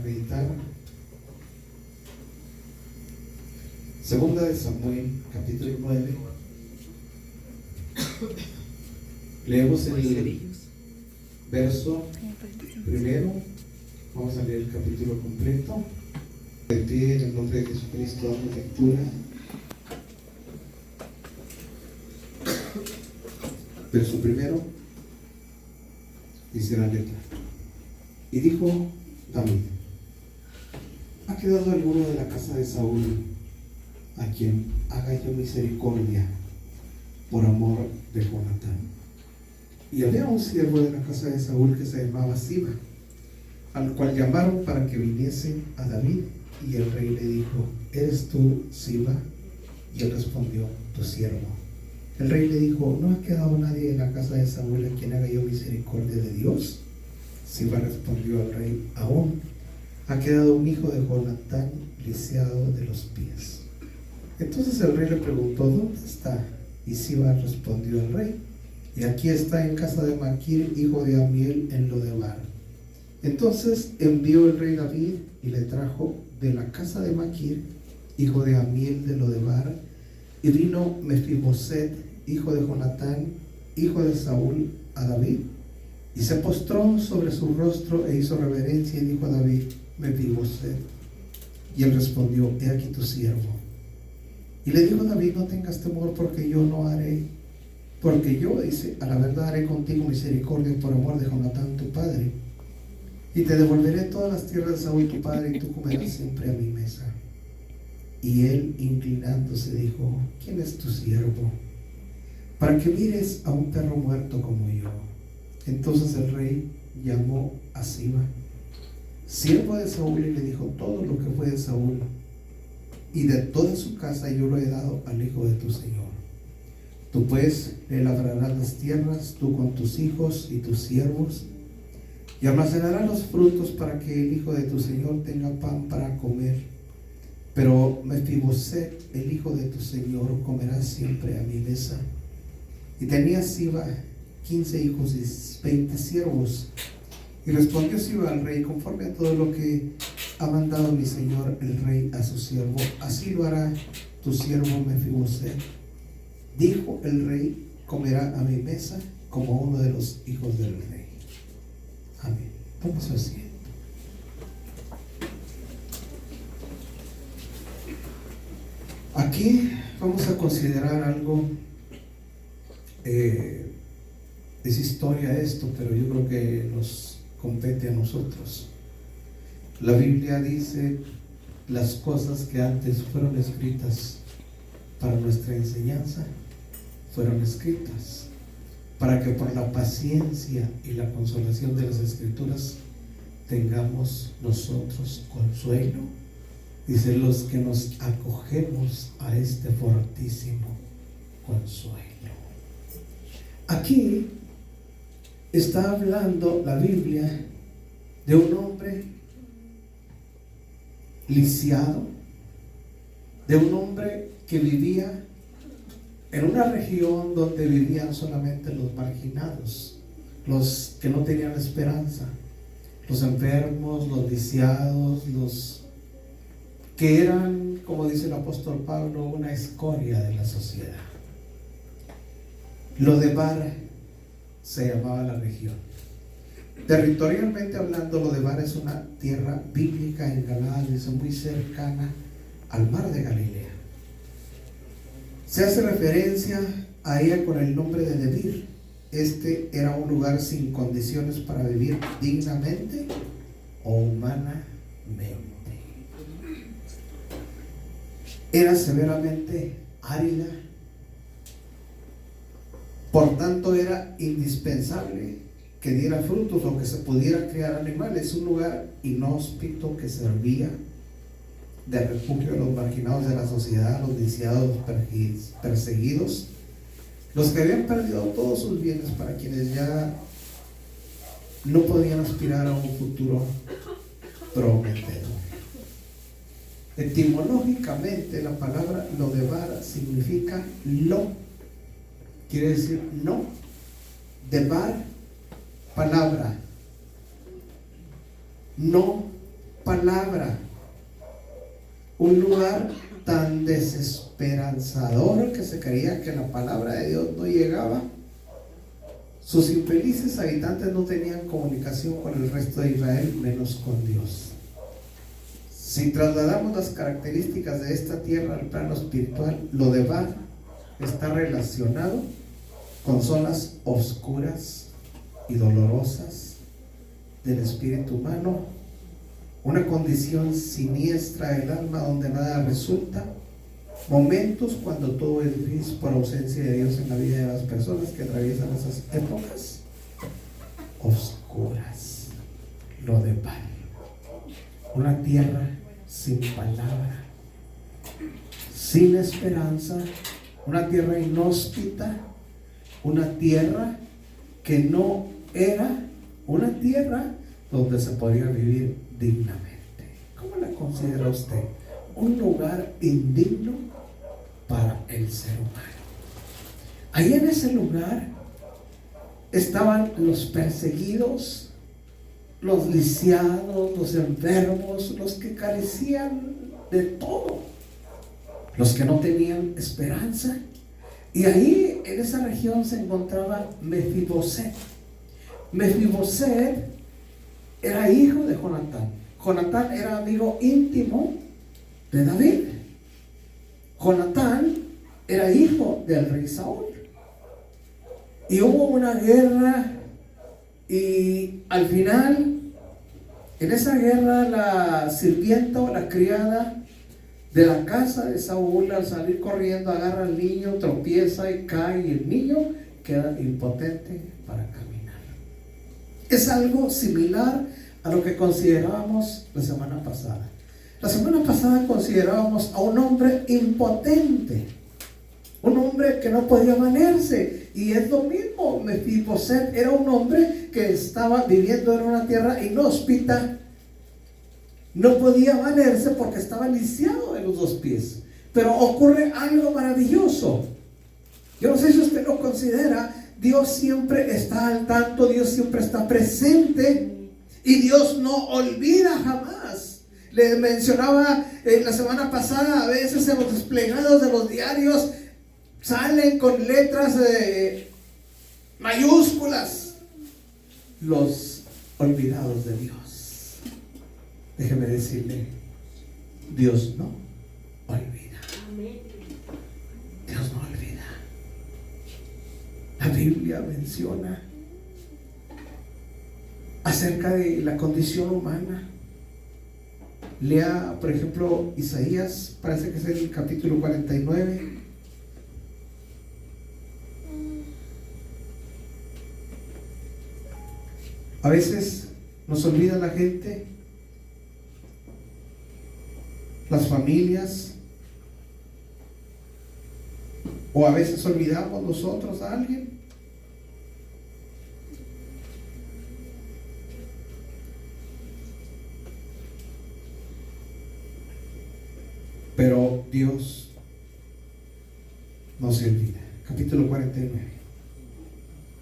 meditar. Segunda de Samuel, capítulo 9. Leemos el verso primero. Vamos a leer el capítulo completo. De pie, en el nombre de Jesucristo, damos lectura. Verso primero, dice la letra: y dijo David: ¿ha quedado alguno de la casa de Saúl a quien haga yo misericordia por amor de Jonatán? Y había un siervo de la casa de Saúl que se llamaba Siba, al cual llamaron para que viniese a David. Y el rey le dijo: ¿eres tú, Siba? Y él respondió: tu siervo. El rey le dijo: ¿no ha quedado nadie en la casa de Saúl a quien haga yo misericordia de Dios? Siba respondió al rey: aún ha quedado un hijo de Jonatán lisiado de los pies. Entonces el rey le preguntó: ¿dónde está? Y Siba respondió al rey: y aquí está en casa de Maquir, hijo de Amiel, en Lodebar. Entonces envió el rey David y le trajo de la casa de Maquir, hijo de Amiel de Lodebar. Y vino Mefiboset, hijo de Jonatán, hijo de Saúl, a David, y se postró sobre su rostro e hizo reverencia, y dijo a David: Mefiboset. Y él respondió: he aquí tu siervo. Y le dijo David: no tengas temor, porque yo, dice, a la verdad haré contigo misericordia por amor de Jonatán tu padre, y te devolveré todas las tierras de Saúl tu padre, y tú comerás siempre a mi mesa. Y él, inclinándose, dijo: ¿quién es tu siervo, para que mires a un perro muerto como yo? Entonces el rey llamó a Siba, siervo de Saúl, y le dijo todo lo que fue de Saúl y de toda su casa yo lo he dado al hijo de tu señor. Tú pues le labrarás las tierras, tú con tus hijos y tus siervos, y almacenarás los frutos para que el hijo de tu señor tenga pan para comer. Pero Mefiboset, el hijo de tu señor, comerá siempre a mi mesa. Y tenía Siba 15 hijos y 20 siervos. Y respondió Siba al rey: conforme a todo lo que ha mandado mi señor el rey a su siervo, así lo hará tu siervo Mefiboset. Dijo el rey: comerá a mi mesa como uno de los hijos del rey. Amén. Vamos así. Aquí vamos a considerar algo, es historia esto, pero yo creo que nos compete a nosotros. La Biblia dice: las cosas que antes fueron escritas para nuestra enseñanza, fueron escritas para que por la paciencia y la consolación de las Escrituras tengamos nosotros consuelo. Dice: los que nos acogemos a este fortísimo consuelo. Aquí está hablando la Biblia de un hombre lisiado, de un hombre que vivía en una región donde vivían solamente los marginados, los que no tenían esperanza, los enfermos, los lisiados, los que eran, como dice el apóstol Pablo, una escoria de la sociedad. Lodebar se llamaba la región. Territorialmente hablando, Lodebar es una tierra bíblica en Galaad, es muy cercana al mar de Galilea. Se hace referencia a ella con el nombre de Debir. Este era un lugar sin condiciones para vivir dignamente o humanamente. Era severamente árida, por tanto era indispensable que diera frutos o que se pudiera criar animales. Un lugar inhóspito que servía de refugio a los marginados de la sociedad, los lisiados, perseguidos, los que habían perdido todos sus bienes, para quienes ya no podían aspirar a un futuro prometedor. Etimológicamente la palabra Lodebar significa lo, quiere decir no. Debar, palabra, no palabra. Un lugar tan desesperanzador que se creía que la palabra de Dios no llegaba. Sus infelices habitantes no tenían comunicación con el resto de Israel, menos con Dios. Si trasladamos las características de esta tierra al plano espiritual, lo de Bar está relacionado con zonas oscuras y dolorosas del espíritu humano, una condición siniestra del alma donde nada resulta, momentos cuando todo es gris por ausencia de Dios en la vida de las personas que atraviesan esas épocas oscuras. Lo de Bar, una tierra sin palabra, sin esperanza, una tierra inhóspita, una tierra que no era una tierra donde se podía vivir dignamente. ¿Cómo la considera usted? Un lugar indigno para el ser humano. Ahí en ese lugar estaban los perseguidos, los lisiados, los enfermos, los que carecían de todo, los que no tenían esperanza. Y ahí en esa región se encontraba Mefiboset. Mefiboset era hijo de Jonatán. Jonatán era amigo íntimo de David. Jonatán era hijo del rey Saúl. Y hubo una guerra, y al final, en esa guerra, la sirvienta o la criada de la casa de Saúl, al salir corriendo, agarra al niño, tropieza y cae, y el niño queda impotente para caminar. Es algo similar a lo que considerábamos la semana pasada. La semana pasada considerábamos a un hombre impotente, un hombre que no podía valerse, y es lo mismo. Mefiboset era un hombre que estaba viviendo en una tierra inhóspita, no podía valerse porque estaba lisiado de los dos pies. Pero ocurre algo maravilloso. Yo no sé si usted lo considera. Dios siempre está al tanto, Dios siempre está presente, y Dios no olvida jamás. Le mencionaba la semana pasada, a veces en los desplegados de los diarios salen con letras mayúsculas: los olvidados de Dios. Déjeme decirle, Dios no olvida. Dios no olvida. La Biblia menciona acerca de la condición humana. Lea, por ejemplo, Isaías, parece que es el capítulo 49. A veces nos olvida la gente, las familias, o a veces olvidamos nosotros a alguien. Pero Dios no se olvida. Capítulo 49,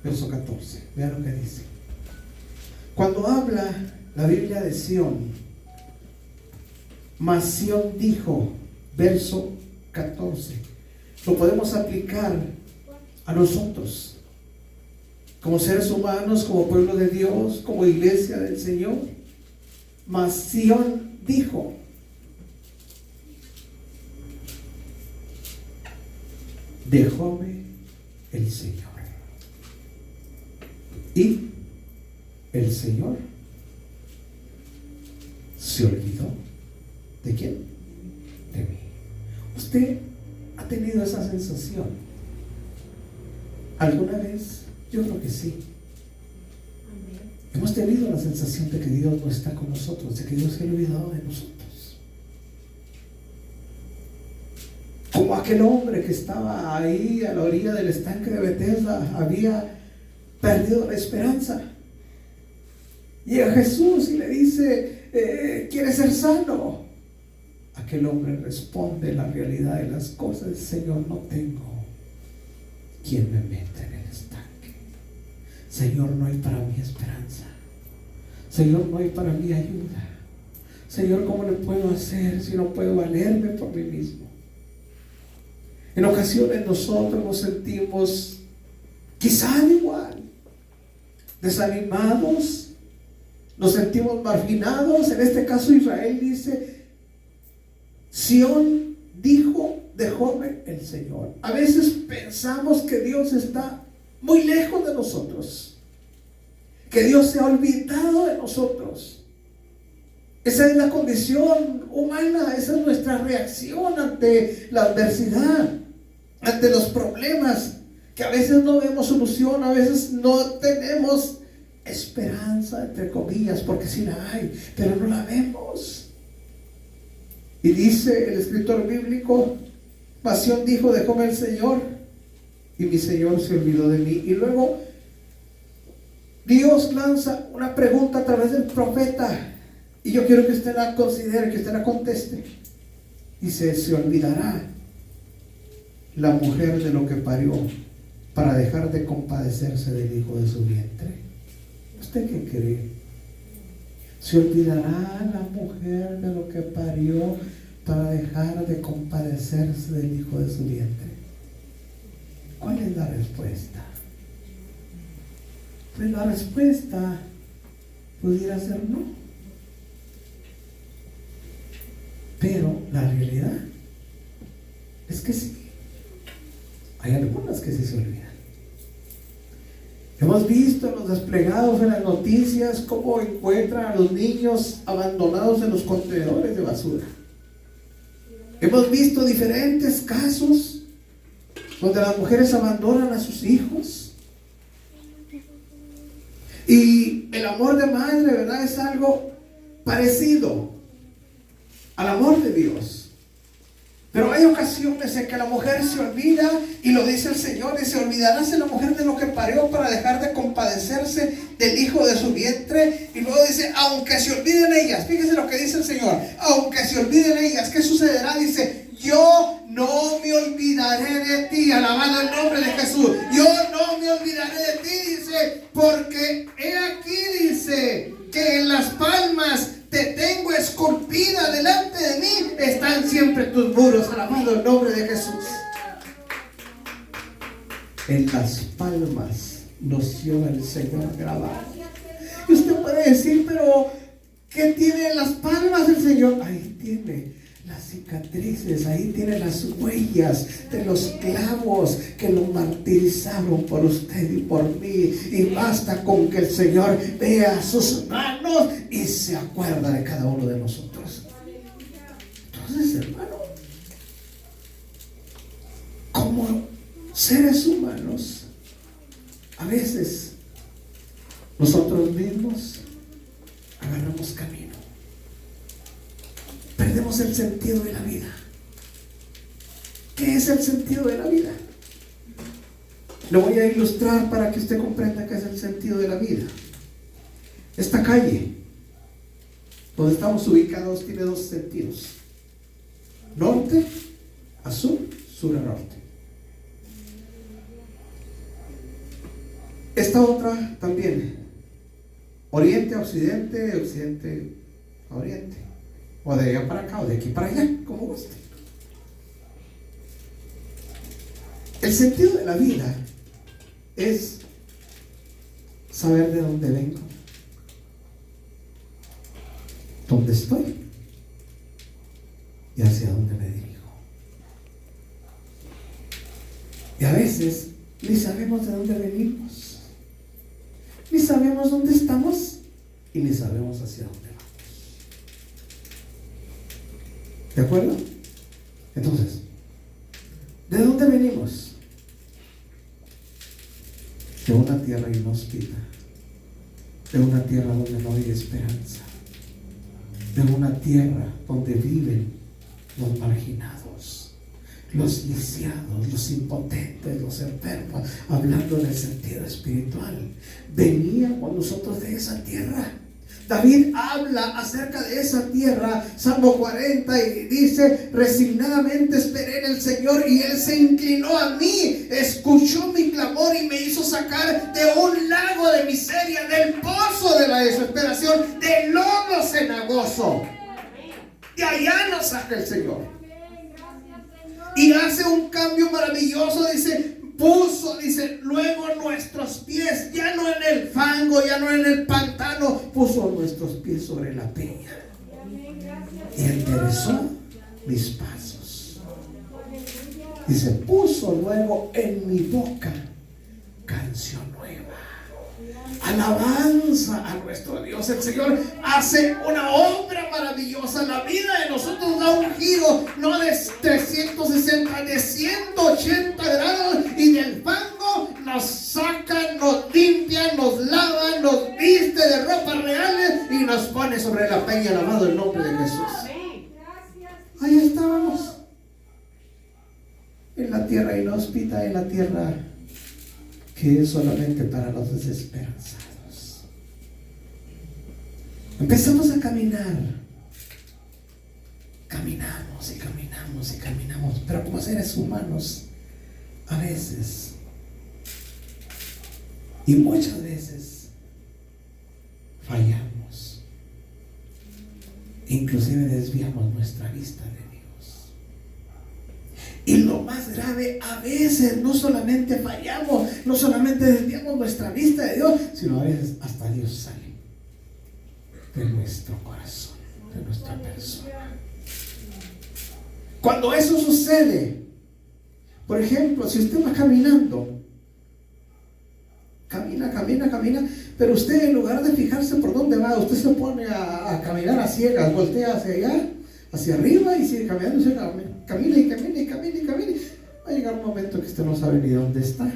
verso 14. Vean lo que dice. Cuando habla la Biblia de Sión, mas Sión dijo, verso 14, lo podemos aplicar a nosotros como seres humanos, como pueblo de Dios, como iglesia del Señor. Mas Sión dijo, dejóme el Señor, y el Señor se olvidó ¿de quién? De mí. ¿Usted ha tenido esa sensación alguna vez? Yo creo que sí. Hemos tenido la sensación de que Dios no está con nosotros, de que Dios se ha olvidado de nosotros. Como aquel hombre que estaba ahí a la orilla del estanque de Bethesda, había perdido la esperanza. Llega Jesús y le dice, ¿quieres ser sano? Aquel hombre responde la realidad de las cosas: Señor, no tengo quien me meta en el estanque. Señor, no hay para mí esperanza. Señor, no hay para mí ayuda. Señor, ¿cómo le puedo hacer si no puedo valerme por mí mismo? En ocasiones nosotros nos sentimos quizá igual, desanimados, nos sentimos marginados. En este caso Israel dice: Sión dijo, dejóme el Señor. A veces pensamos que Dios está muy lejos de nosotros, que Dios se ha olvidado de nosotros. Esa es la condición humana, esa es nuestra reacción ante la adversidad, ante los problemas, que a veces no vemos solución, a veces no tenemos esperanza, entre comillas, porque sí la hay, pero no la vemos. Y dice el escritor bíblico: Sión dijo, dejóme el Señor, y mi Señor se olvidó de mí. Y luego Dios lanza una pregunta a través del profeta, y yo quiero que usted la considere, que usted la conteste. Dice: ¿se olvidará la mujer de lo que parió para dejar de compadecerse del hijo de su vientre? ¿Usted qué cree? ¿Se olvidará la mujer de lo que parió para dejar de compadecerse del hijo de su vientre? ¿Cuál es la respuesta? Pues la respuesta pudiera ser no. Pero la realidad es que sí. Hay algunas que sí se olvidan. Hemos visto en los desplegados en las noticias cómo encuentran a los niños abandonados en los contenedores de basura. Hemos visto diferentes casos donde las mujeres abandonan a sus hijos. Y el amor de madre, ¿verdad?, es algo parecido al amor de Dios. Pero hay ocasiones en que la mujer se olvida, y lo dice el Señor: y se olvidará la mujer de lo que parió para dejar de compadecerse del hijo de su vientre. Y luego dice: aunque se olviden ellas. Fíjese lo que dice el Señor: aunque se olviden ellas, ¿qué sucederá? Dice: yo no me olvidaré de ti. Alabado el nombre de Jesús. Yo no me olvidaré de ti, dice, porque he aquí, dice, que en las palmas te tengo esculpida, delante de mí están siempre tus muros. Alabado el nombre de Jesús. En las palmas nos dio el Señor grabado. Y usted puede decir: pero ¿qué tiene en las palmas el Señor? Ahí tiene las cicatrices, ahí tiene las huellas de los clavos que lo martirizaron por usted y por mí. Y basta con que el Señor vea sus manos y se acuerda de cada uno de nosotros. Entonces, hermano, como seres humanos, a veces nosotros mismos agarramos camino, perdemos el sentido de la vida. ¿Qué es el sentido de la vida? Lo voy a ilustrar para que usted comprenda qué es el sentido de la vida. Esta calle donde estamos ubicados tiene dos sentidos: norte a sur, sur a norte. Esta otra también, oriente a occidente, occidente a oriente, o de allá para acá, o de aquí para allá, como guste. El sentido de la vida es saber de dónde vengo, dónde estoy y hacia dónde me dirijo. Y a veces ni sabemos de dónde venimos, ni sabemos dónde estamos, y ni sabemos hacia dónde vamos. ¿De acuerdo? Entonces, ¿de dónde venimos? De una tierra inhóspita, de una tierra donde no hay esperanza, de una tierra donde viven los marginados, los lisiados, los impotentes, los enfermos, hablando en el sentido espiritual. Veníamos nosotros de esa tierra. David habla acerca de esa tierra, Salmo 40, y dice: resignadamente esperé en el Señor, y Él se inclinó a mí, escuchó mi clamor y me hizo sacar de un lago de miseria, del pozo de la desesperación, del lodo cenagoso. Y allá nos saca el Señor. Y hace un cambio maravilloso. Dice, luego nuestros pies, ya no en el fango, ya no en el pantano, puso nuestros pies sobre la peña. Y enderezó mis pasos. Dice, puso luego en mi boca canción nueva. Alabanza a nuestro Dios. El Señor hace una obra maravillosa. La vida de nosotros da un giro, no de 360, de 180 grados. Y del fango nos sacan, nos limpian, nos lavan, nos viste de ropas reales y nos pone sobre la peña. Alabado el nombre de Jesús. Ahí estábamos, en la tierra inhóspita, en la tierra que es solamente para los desesperanzados. Empezamos a caminar. Caminamos y caminamos y caminamos. Pero como seres humanos, a veces, y muchas veces, fallamos. Inclusive desviamos nuestra vista de Dios. Y lo más grave, a veces no solamente fallamos, no solamente desviamos nuestra vista de Dios, sino a veces hasta Dios sale de nuestro corazón, de nuestra persona. Cuando eso sucede, por ejemplo, si usted va caminando, camina, pero usted en lugar de fijarse por dónde va, usted se pone a caminar a ciegas, voltea hacia allá, hacia arriba y sigue caminando, camina y va a llegar un momento que usted no sabe ni dónde está.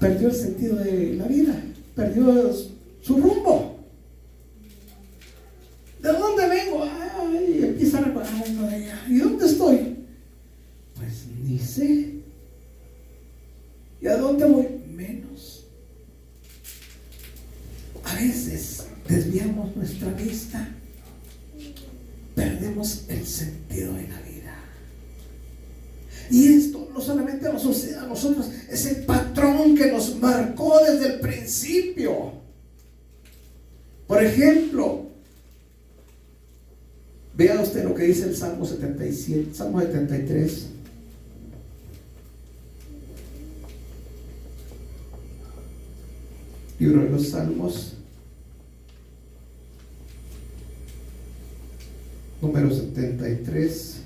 Perdió el sentido de la vida, perdió su rumbo. ¿De dónde vengo? Ay, empieza a recordar, ¿y dónde estoy? Pues ni sé. ¿Y a dónde voy? Menos. A veces desviamos nuestra vista, perdemos el sentido de la vida. Y esto no solamente nos sucede a nosotros, es el patrón que nos marcó desde el principio. Por ejemplo, vea usted lo que dice el Salmo 77, Salmo 73. Libro de los Salmos, número 73.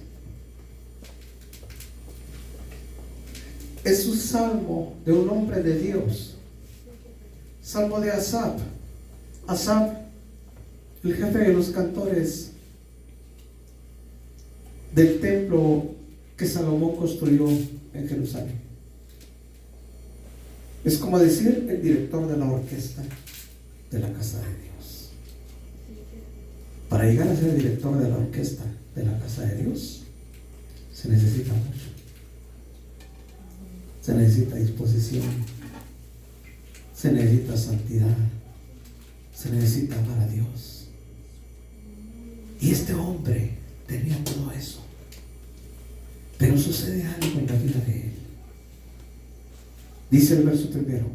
Es un salmo de un hombre de Dios. Salmo de Asaf. Asaf, el jefe de los cantores del templo que Salomón construyó en Jerusalén. Es como decir el director de la orquesta de la casa de Dios. Para llegar a ser el director de la orquesta de la casa de Dios se necesita mucho. Se necesita disposición, se necesita santidad, se necesita amar a Dios. Y este hombre tenía todo eso. Pero sucede algo en la vida de él. Dice el verso primero: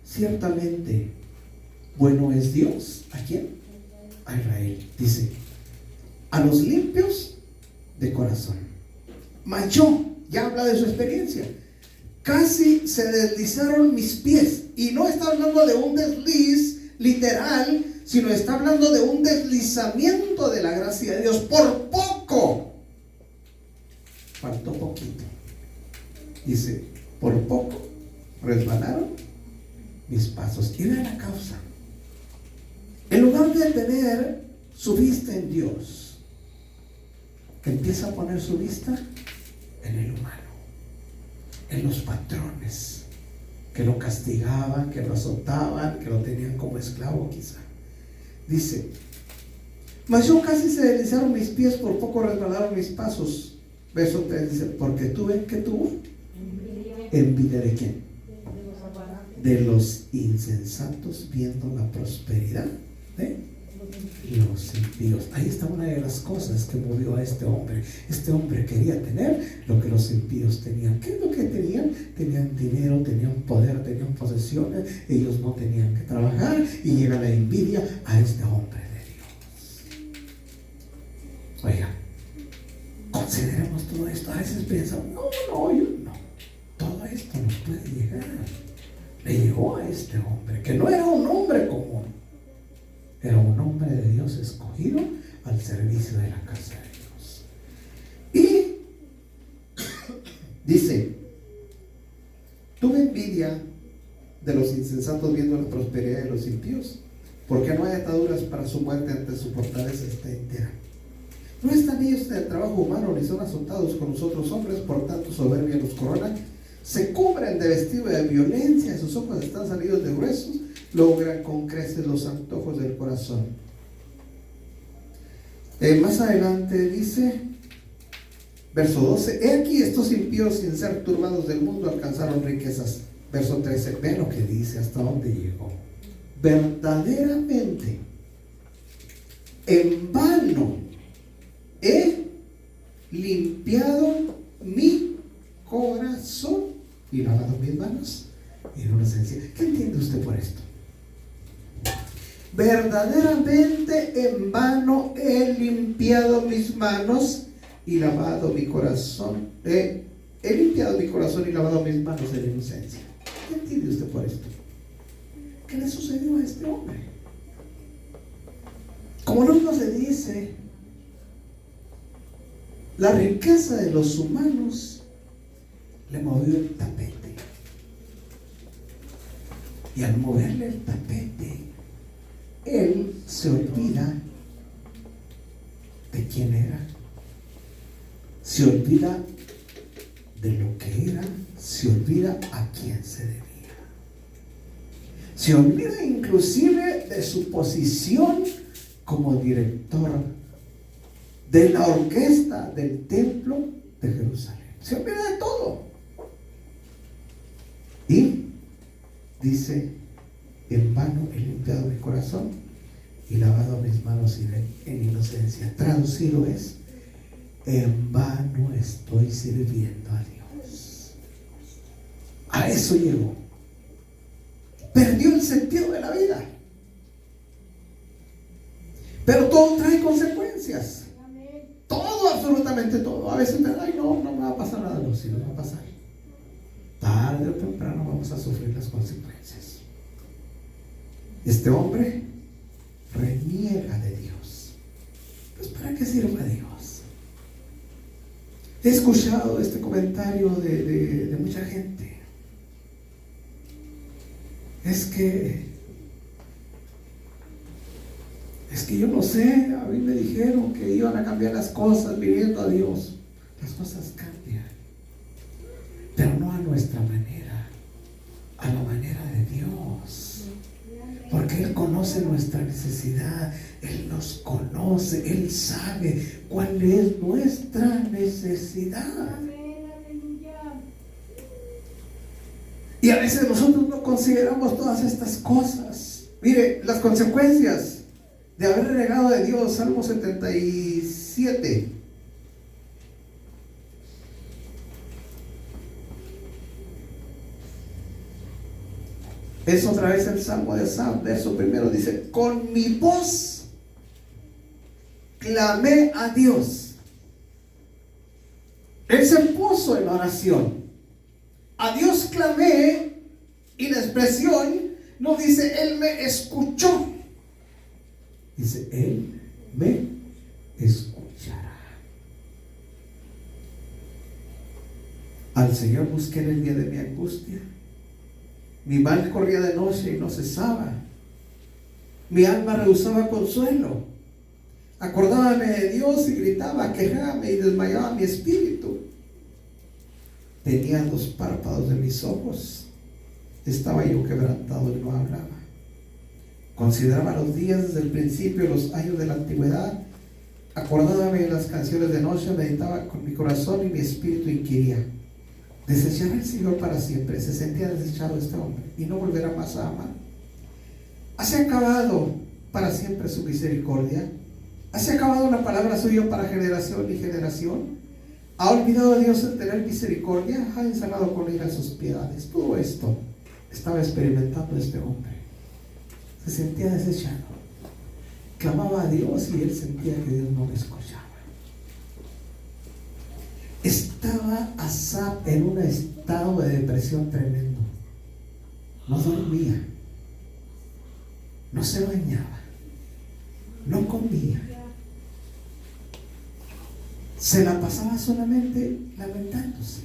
ciertamente bueno es Dios. ¿A quién? A Israel. Dice: a los limpios de corazón. Mas yo, ya habla de su experiencia, casi se deslizaron mis pies. Y no está hablando de un desliz literal, sino está hablando de un deslizamiento de la gracia de Dios. Por poco, faltó poquito. Dice: por poco resbalaron mis pasos. Y vean la causa. En lugar de tener su vista en Dios, empieza a poner su vista en el humano, en los patrones que lo castigaban, que lo azotaban, que lo tenían como esclavo quizá. Dice: mas yo casi se deslizaron mis pies, por poco resbalaron mis pasos. Verso 3 dice: porque tuve, ¿qué tuvo? ¿Envidia de quién? De los insensatos, viendo la prosperidad de los impíos. Ahí está una de las cosas que movió a este hombre. Este hombre quería tener lo que los impíos tenían. ¿Qué es lo que tenían? Tenían dinero, tenían poder, tenían posesiones. Ellos no tenían que trabajar, y llega la envidia a este hombre de Dios. consideremos todo esto. A veces pensamos, yo no. Todo esto nos puede llegar. Le llegó a este hombre, que no era un hombre común. Era un hombre de Dios escogido al servicio de la casa de Dios. Y dice, tuve envidia de los insensatos viendo la prosperidad de los impíos, porque no hay ataduras para su muerte, ante su fortaleza está entera. No están ellos en el trabajo humano, ni son azotados con los otros hombres, por tanto soberbia los corona. Se cubren de vestido de violencia, sus ojos están salidos de huesos, logran con creces los antojos del corazón. Más adelante dice, verso 12, he aquí estos impíos sin ser turbados del mundo alcanzaron riquezas. Verso 13, ve lo que dice, hasta dónde llegó. Verdaderamente, en vano he limpiado mi corazón y lavado mis manos en una sencilla. ¿Qué entiende usted por esto? Verdaderamente en vano he limpiado mis manos y lavado mi corazón. He limpiado mi corazón y lavado mis manos en inocencia. ¿Qué entiende usted por esto? ¿Qué le sucedió a este hombre? Como no se dice, la riqueza de los humanos le movió el tapete. Y al moverle el tapete, él se olvida de quién era. Se olvida de lo que era. Se olvida a quién se debía. Se olvida inclusive de su posición como director de la orquesta del templo de Jerusalén. Se olvida de todo. Y dice, en vano he limpiado mi corazón y lavado mis manos en inocencia. Traducido es, en vano estoy sirviendo a Dios. A eso llegó. Perdió el sentido de la vida. Pero todo trae consecuencias. Todo, absolutamente todo. A veces no me va a pasar nada, no, sí, no va a pasar. Tarde o temprano vamos a sufrir las consecuencias. Este hombre reniega de Dios. Pues ¿para qué sirve a Dios? He escuchado este comentario de mucha gente. Es que yo no sé, a mí me dijeron que iban a cambiar las cosas viniendo a Dios. Las cosas cambian, pero no a nuestra manera, a la manera de Dios. Porque Él conoce nuestra necesidad, Él nos conoce, Él sabe cuál es nuestra necesidad. Y a veces nosotros no consideramos todas estas cosas. Mire, las consecuencias de haber renegado de Dios, Salmo 77. Es otra vez el Salmo de Asaf, verso primero, dice, con mi voz clamé a Dios. Él se puso en oración. A Dios clamé, y la expresión no dice, Él me escuchó. Dice, Él me escuchará. Al Señor busqué en el día de mi angustia. Mi mal corría de noche y no cesaba. Mi alma rehusaba consuelo. Acordábame de Dios y gritaba, quejábame y desmayaba mi espíritu. Tenía los párpados de mis ojos. Estaba yo quebrantado y no hablaba. Consideraba los días desde el principio, los años de la antigüedad. Acordábame de las canciones de noche, meditaba con mi corazón y mi espíritu inquiría. ¿Desechará el Señor para siempre? Se sentía desechado este hombre y no volverá más a amar. ¿Has acabado para siempre su misericordia? ¿Has acabado la palabra suya para generación y generación? ¿Ha olvidado a Dios en tener misericordia? ¿Ha ensalado con ira sus piedades? Todo esto estaba experimentando este hombre. Se sentía desechado. Clamaba a Dios y él sentía que Dios no le escuchaba. estaba Asaf en un estado de depresión tremendo. No dormía, no se bañaba, no comía. Se la pasaba solamente lamentándose.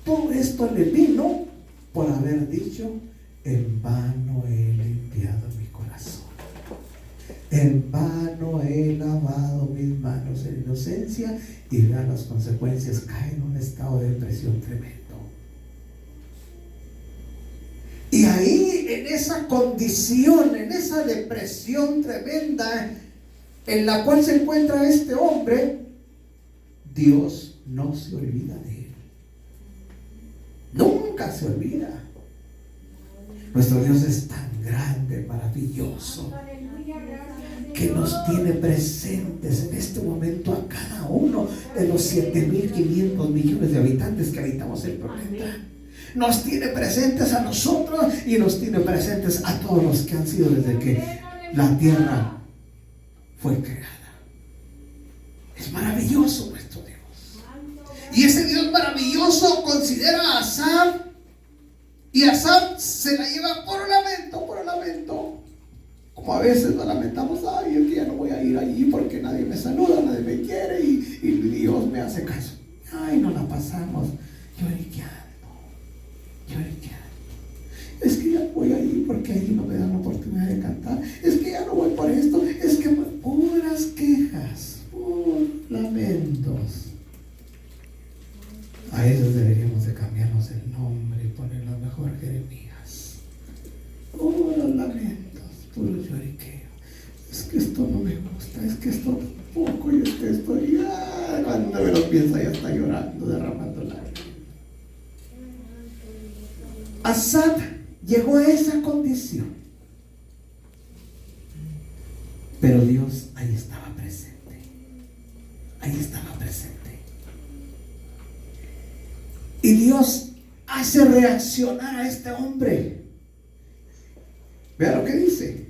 Todo esto le vino por haber dicho: en vano he limpiado mi corazón, en vano he lavado mis manos en inocencia, y vean las consecuencias. Cae en un estado de depresión tremendo. Y ahí, en esa condición, en esa depresión tremenda en la cual se encuentra este hombre, Dios no se olvida de él. Nunca se olvida. Nuestro Dios es tan grande, maravilloso, que nos tiene presentes en este momento a cada uno de los 7.500 millones de habitantes que habitamos el planeta. Nos tiene presentes a nosotros y nos tiene presentes a todos los que han sido desde que la tierra fue creada. Es maravilloso nuestro Dios. Y ese Dios maravilloso considera a Asaf, y Asaf se la lleva por lamento, por lamento. Como a veces nos lamentamos: ay, el día no voy a ir allí porque nadie me saluda, nadie me quiere y Dios me hace caso. Ay, nos la pasamos lloriqueando. Es que ya voy ahí porque ahí no me dan la oportunidad de cantar. Es que ya no voy por esto. Es que puras quejas, puros lamentos. A esos deberíamos de cambiarnos el nombre y ponerlo mejor Jeremías. Puros lamentos, puro lloriqueo. Es que esto no me gusta, es que esto tampoco, y es que estoy ya, cuando me lo piensa ya está llorando, derramando lágrimas. Asaf llegó a esa condición, pero Dios ahí estaba presente. Ahí estaba presente. Y Dios hace reaccionar a este hombre. Vea lo que dice.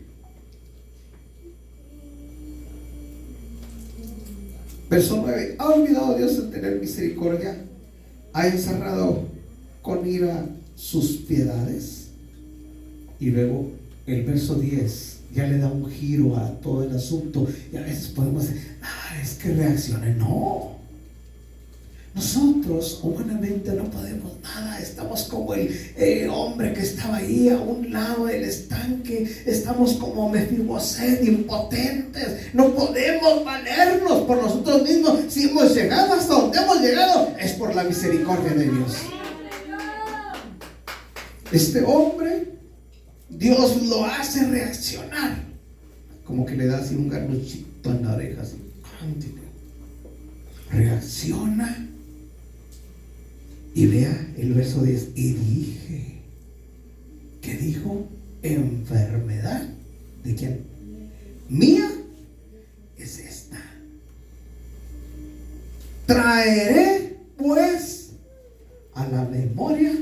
Verso 9. ¿Ha olvidado Dios en tener misericordia? ¿Ha encerrado con ira sus piedades? Y luego el verso 10 ya le da un giro a todo el asunto. Y a veces podemos decir: es que reaccione. No. Nosotros humanamente no podemos nada. Estamos como el hombre que estaba ahí a un lado del estanque. Estamos como Mefiboset, impotentes. No podemos valernos por nosotros mismos. Si hemos llegado hasta donde hemos llegado, es por la misericordia de Dios. Este hombre, Dios lo hace reaccionar. Como que le da así un garnuchito en la oreja, así. Reacciona. Y vea el verso 10. Y dije, ¿qué dijo? Enfermedad. ¿De quién? Mía es esta. Traeré pues a la memoria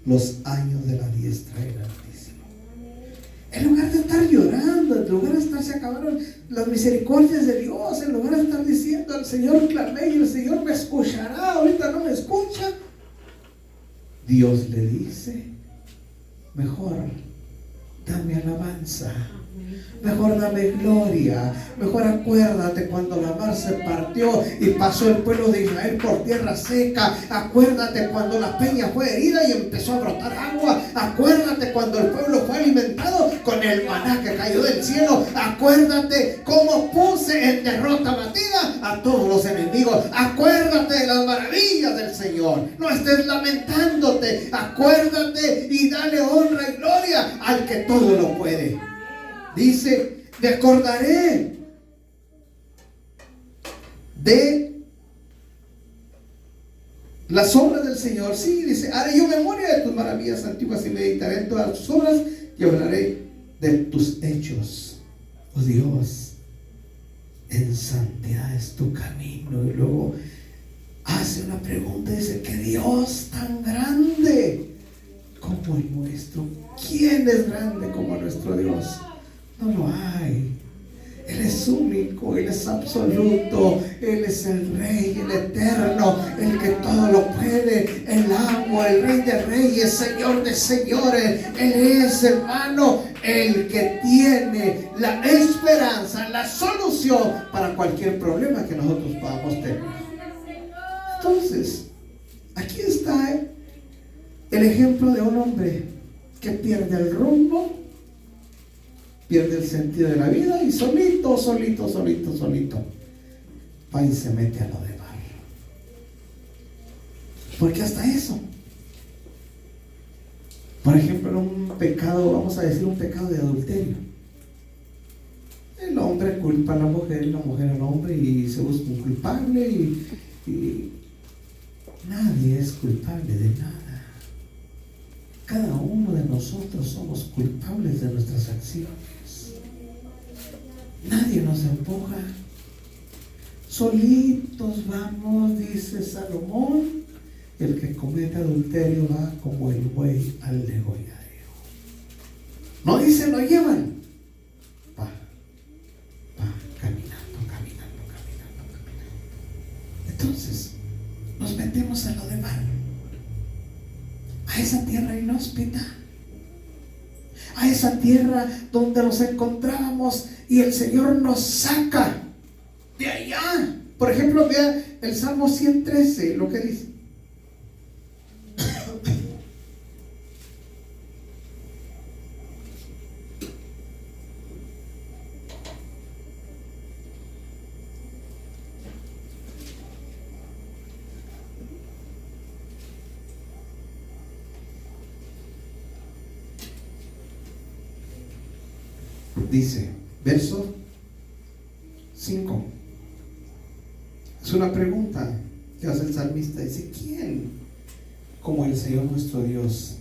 los años de la diestra del Altísimo. En lugar de estar llorando, en lugar de estar, se acabaron las misericordias de Dios, en lugar de estar diciendo: al Señor clamé y el Señor me escuchará, ahorita no me escucha, Dios le dice: mejor dame alabanza, mejor dame gloria, mejor acuérdate cuando la mar se partió y pasó el pueblo de Israel por tierra seca. Acuérdate cuando la peña fue herida y empezó a brotar agua. Acuérdate cuando el pueblo fue alimentado con el maná que cayó del cielo. Acuérdate cómo puse en derrota batida a todos los enemigos. Acuérdate de las maravillas del Señor. No estés lamentándote. Acuérdate y dale honra y gloria al que todo lo puede. Dice: me acordaré de las obras del Señor. Sí, dice: haré yo memoria de tus maravillas antiguas y meditaré en todas tus obras y hablaré de tus hechos. Oh Dios, en santidad es tu camino. Y luego hace una pregunta, dice: ¿qué Dios tan grande como el nuestro? ¿Quién es grande como nuestro Dios? No lo hay. Él es único, Él es absoluto, Él es el Rey, el eterno, el que todo lo puede, el amo, el Rey de reyes, Señor de señores. Él es, hermano, el que tiene la esperanza, la solución para cualquier problema que nosotros podamos tener. Entonces, aquí está el ejemplo de un hombre que pierde el rumbo, pierde el sentido de la vida y solito va y se mete a lo de barro. Porque hasta eso, por ejemplo, un pecado, vamos a decir un pecado de adulterio, el hombre culpa a la mujer y la mujer al hombre y se busca un culpable y nadie es culpable de nada. Cada uno de nosotros somos culpables de nuestras acciones. Nadie nos empuja. Solitos vamos, dice Salomón. El que comete adulterio va como el buey al degolladero. No dice lo llevan. Va caminando. Entonces, nos metemos a lo de mar. A esa tierra inhóspita, a esa tierra donde nos encontrábamos y el Señor nos saca de allá. Por ejemplo, vea el Salmo 113, lo que dice. Dice, verso 5. Es una pregunta que hace el salmista. Dice, ¿quién como el Señor nuestro Dios,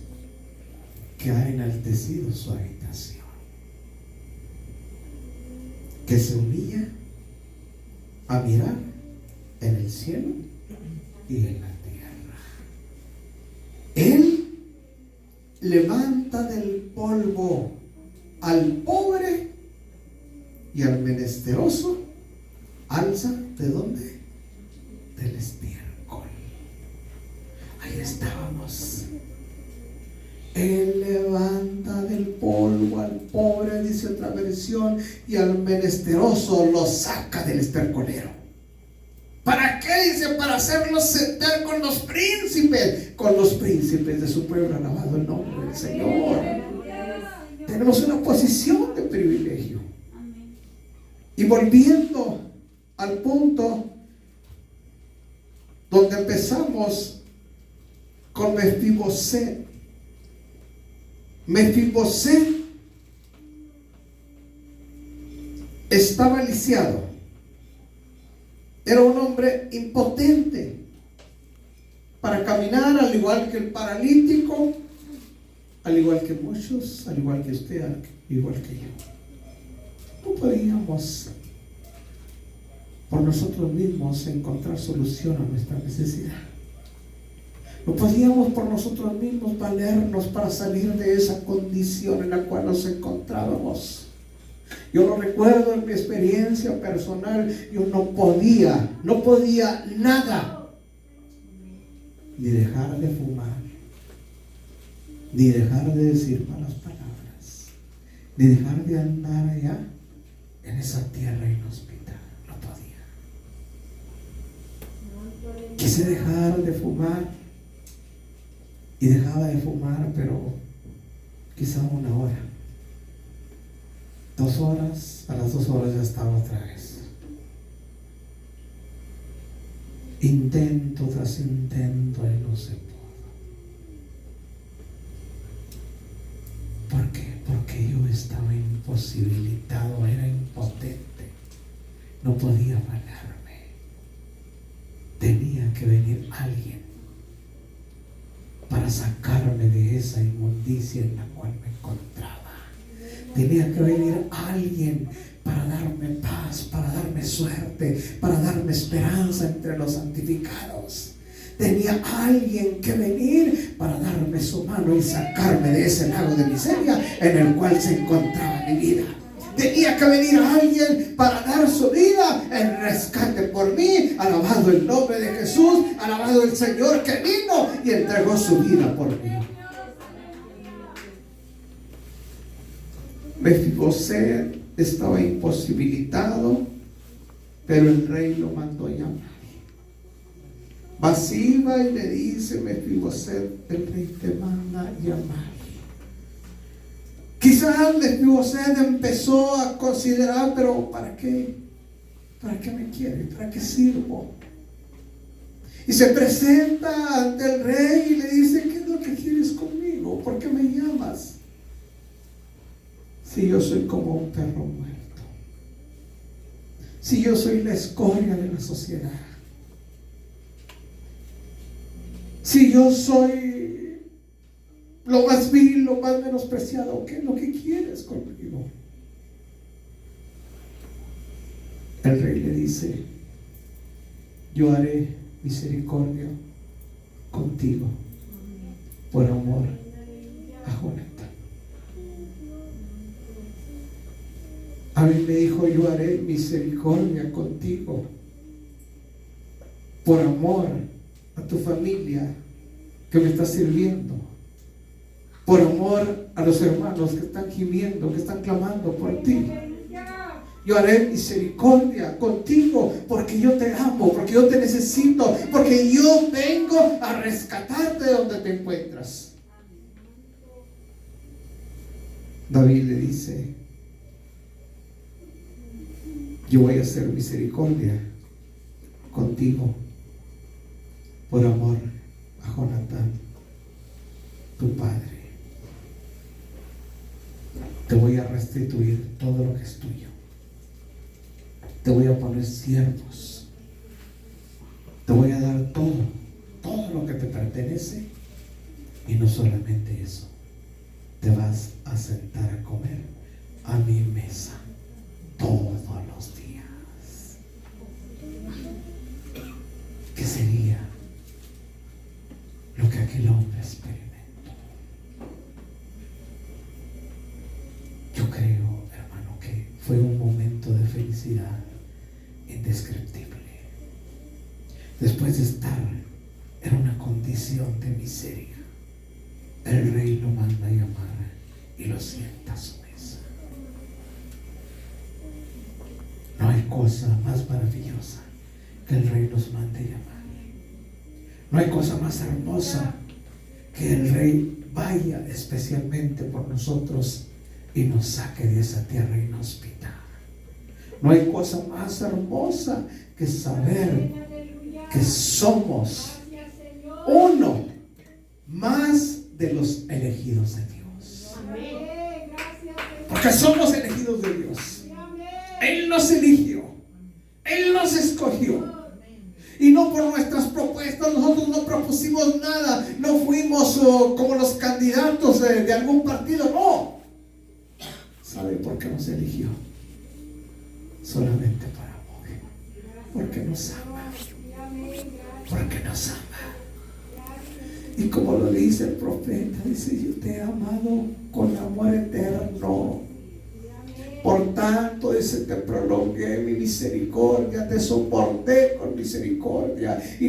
que ha enaltecido su habitación, que se humilla a mirar en el cielo y en la tierra? Él levanta del polvo al pobre y al menesteroso, alza ¿de dónde? Del estiércol. Ahí estábamos. Él levanta del polvo al pobre, dice otra versión, y al menesteroso lo saca del estercolero. ¿Para qué? Dice, para hacerlos sentar con los príncipes de su pueblo. Alabado el nombre del Señor. Tenemos una posición de privilegio. Y volviendo al punto donde empezamos con Mefiboset. Mefiboset estaba lisiado. Era un hombre impotente para caminar, al igual que el paralítico, al igual que muchos, al igual que usted, al igual que yo. No podíamos por nosotros mismos encontrar solución a nuestra necesidad. No podíamos por nosotros mismos valernos para salir de esa condición en la cual nos encontrábamos. Yo lo recuerdo en mi experiencia personal. Yo no podía nada, ni dejar de fumar, ni dejar de decir malas palabras, ni dejar de andar allá en esa tierra inhóspita. No podía. Quise dejar de fumar y dejaba de fumar, pero quizá 1 hora, 2 horas, a las 2 horas ya estaba otra vez. Intento tras intento y no se pudo. ¿Por qué? Porque yo estaba imposibilitado, era impotente, no podía valerme. Tenía que venir alguien para sacarme de esa inmundicia en la cual me encontraba. Tenía que venir alguien para darme paz, para darme suerte, para darme esperanza entre los santificados. Tenía alguien que venir para darme su mano y sacarme de ese lago de miseria en el cual se encontraba mi vida. Tenía que venir alguien para dar su vida en rescate por mí. Alabado el nombre de Jesús. Alabado el Señor que vino y entregó su vida por mí. Mefiboset estaba imposibilitado, pero el rey lo mandó llamar. Basiba y le dice: Mefiboset, el rey te manda llamar. Quizás Mefiboset empezó a considerar: pero ¿para qué? ¿Para qué me quiere? ¿Para qué sirvo? Y se presenta ante el rey y le dice: ¿qué es lo que quieres conmigo? ¿Por qué me llamas? Si yo soy como un perro muerto, si yo soy la escoria de la sociedad, si yo soy lo más vil, lo más menospreciado, ¿qué es lo que quieres conmigo? El rey le dice: yo haré misericordia contigo por amor a Jonatán. A mí me dijo: yo haré misericordia contigo por amor a tu familia que me está sirviendo, por amor a los hermanos que están gimiendo, que están clamando por ti. Yo haré misericordia contigo porque yo te amo, porque yo te necesito, porque yo vengo a rescatarte de donde te encuentras. David le dice: yo voy a hacer misericordia contigo por amor a Jonatán, tu padre. Te voy a restituir todo lo que es tuyo. Te voy a poner siervos. Te voy a dar todo lo que te pertenece. Y no solamente eso, te vas a sentar a comer a mi mesa todos los días. ¿Qué sería lo que aquel hombre experimentó? Yo creo, hermano, que fue un momento de felicidad indescriptible. Después de estar en una condición de miseria, el rey lo manda a llamar y lo sienta a su mesa. No hay cosa más maravillosa que el rey nos mande llamar. No hay cosa más hermosa que el rey vaya especialmente por nosotros y nos saque de esa tierra inhóspita. No hay cosa más hermosa que saber que somos uno más de los elegidos de Dios. Porque somos elegidos de Dios. Él nos eligió, Él nos escogió. Y no por nuestras propuestas, nosotros no propusimos nada, no fuimos como los candidatos de algún partido, no. ¿Sabe por qué nos eligió? Solamente por amor, porque nos ama, porque nos ama. Y como lo dice el profeta, dice: yo te he amado con amor eterno. Por tanto, dice, te prolongué mi misericordia, te soporté con misericordia. Y